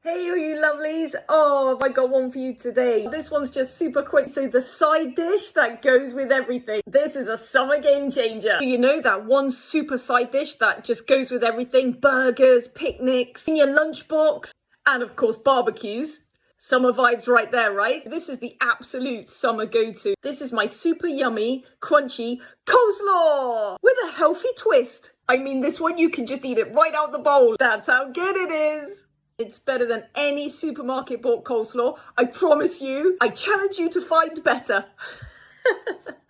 Hey, all you lovelies. Oh, have I got one for you today. This one's just super quick. So the side dish that goes with everything. This is a summer game changer. You know that one super side dish that just goes with everything? Burgers, picnics, in your lunchbox, and of course barbecues. Summer vibes right there, right? This is the absolute summer go-to. This is my super yummy, crunchy coleslaw with a healthy twist. I mean, this one you can just eat it right out the bowl. That's how good it is. It's better than any supermarket bought coleslaw. I promise you. I challenge you to find better.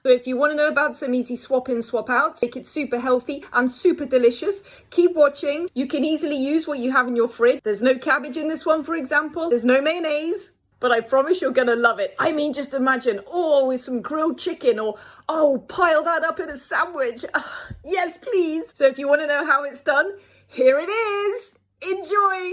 So if you want to know about some easy swap in, swap out, make it super healthy and super delicious, keep watching. You can easily use what you have in your fridge. There's no cabbage in this one, for example. There's no mayonnaise. But I promise you're going to love it. I mean, just imagine, with some grilled chicken or, pile that up in a sandwich. Yes, please. So if you want to know how it's done, here it is. Enjoy.